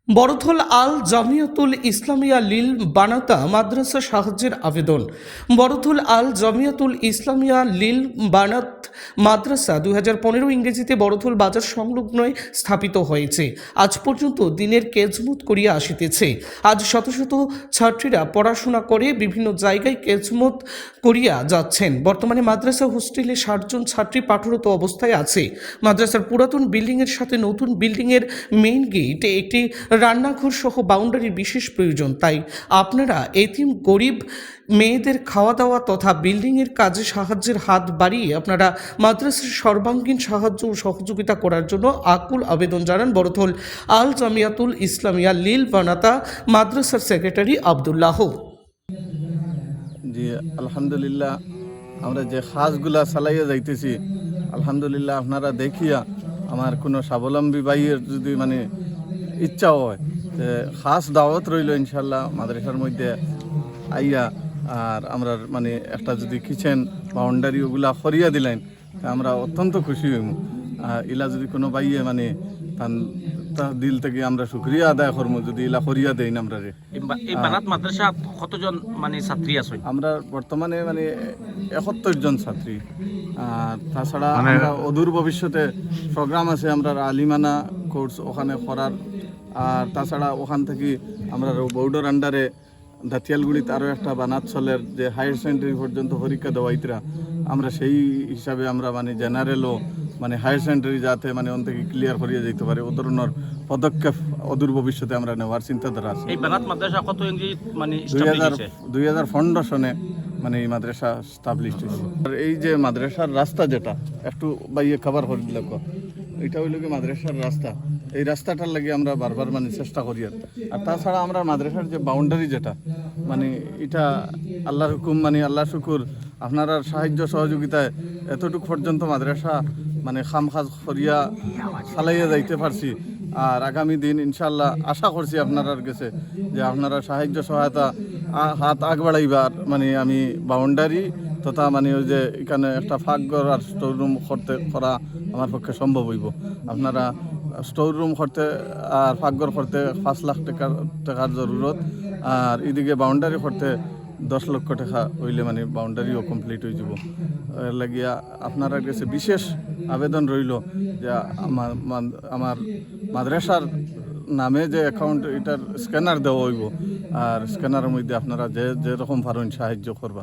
বড়থল আল জামিয়াতুল ইসলামিয়া লিল বানাতা মাদ্রাসা সাহায্যের আবেদন। বড়থল আল জামিয়াতুল ইসলামিয়া লিল বানাত মাদ্রাসা 2015 ইংরেজিতে বড়থল বাজার সংলগ্ন স্থাপিত হয়েছে। আজ পর্যন্ত দিনের কেজমত করিয়া আসিতেছে। আজ শত শত ছাত্রীরা পড়াশোনা করে বিভিন্ন জায়গায় কেজমত করিয়া যাচ্ছেন। বর্তমানে মাদ্রাসা হোস্টেলে 60 জন ছাত্রী পাঠরত অবস্থায় আছে। মাদ্রাসার পুরাতন বিল্ডিংয়ের সাথে নতুন বিল্ডিংয়ের মেইন গেটে একটি রান্নাঘর সহ বাউন্ডারির বিশেষ প্রয়োজন। তাই আপনারা এতিম গরিব মেয়েদের খাওয়া দাওয়া তথা বিল্ডিংয়ের কাজে সাহায্যের হাত বাড়িয়ে আপনারা মাদ্রাসার সর্বাঙ্গীন সাহায্য ও সহযোগিতা করার জন্য আকুল আবেদন জানান বড়থল আল জামিয়াতুল ইসলামিয়া লিল বানাতা মাদ্রাসার সেক্রেটারি আব্দুল্লাহ। জি আলহামদুলিল্লাহ, আমরা যে খাসগুলা চালাইয়া যাইতেছি আলহামদুলিল্লাহ, আপনারা দেখিয়া আমার কোনো স্বাবলম্বী ভাইয়ের যদি ইচ্ছা হয় খাস দাওয়াত রইল ইনশাল্লাহ মাদ্রাসার মধ্যে আইয়া। আর আমরা একটা যদি কিচেন বাউন্ডারি ওগুলা করিয়া দিলেন আমরা অত্যন্ত খুশি হইম। ইলা যদি কোনো ভাইয়ে তার দিল থেকে আমরা শুক্রিয়া আদায় করবো যদি ইলা করিয়া দেন। আমরা এই বানাত মাদ্রাসা কতজন ছাত্রী আছে? আমরা বর্তমানে 71 জন ছাত্রী। আর তাছাড়া আমরা অদূর ভবিষ্যতে প্রোগ্রাম আছে আমরা আলিমানা কোর্স ওখানে করার। আর তাছাড়া ওখান থেকে আমরা বোর্ডের আন্ডারে দাতিয়ালগুড়িতে আরও একটা বানাত চলের যে হায়ার সেকেন্ডারি পর্যন্ত পরীক্ষা দেওয়াইতরা আমরা সেই হিসাবে আমরা জেনারেলও হায়ার সেকেন্ডারি যাতে অন থেকে ক্লিয়ার করিয়া যেতে পারে ও ধরনের পদক্ষেপ অদূর ভবিষ্যতে আমরা নেওয়ার চিন্তাধারা আছে। এই বানাত মাদ্রাসা কত ইংরেজি 2015 সনে এই মাদ্রাসা স্টাবলিশ হয়েছে। আর এই যে মাদ্রাসার রাস্তা যেটা একটু বাইয়ে খাবার করে দিল, এটা হইল কি মাদ্রাসার রাস্তা। এই রাস্তাটার লাগে আমরা বারবার চেষ্টা করি। আর তাছাড়া আমরা মাদ্রাসার যে বাউন্ডারি যেটা এটা আল্লাহর হুকুম আল্লাহ শুকুর আপনার সাহায্য সহযোগিতায় এতটুকু পর্যন্ত মাদ্রাসা খাম খাজ করিয়া চালাইয়া যাইতে পারছি। আর আগামী দিন ইনশাল্লাহ আশা করছি আপনার কাছে যে আপনারা সাহায্য সহায়তা হাত আগ বাড়াইবার আমি বাউন্ডারি তথা ওই যে এখানে একটা ফাঁকঘর আর স্টোর রুম করা আমার পক্ষে সম্ভব হইব। আপনারা স্টোর রুম করতে আর ফাঁকঘর করতে 5 লাখ টাকার জরুরত। আর এদিকে বাউন্ডারি করতে 10 লক্ষ টাকা হইলে বাউন্ডারিও কমপ্লিট হয়ে যাব। এর লাগিয়া আপনার কাছে বিশেষ আবেদন রইল যে আমার মাদ্রাসার নামে যে অ্যাকাউন্ট এটার স্ক্যানার দেওয়া হইব। আর স্ক্যানারের মধ্যে আপনারা যেরকম পারেন সাহায্য করবা।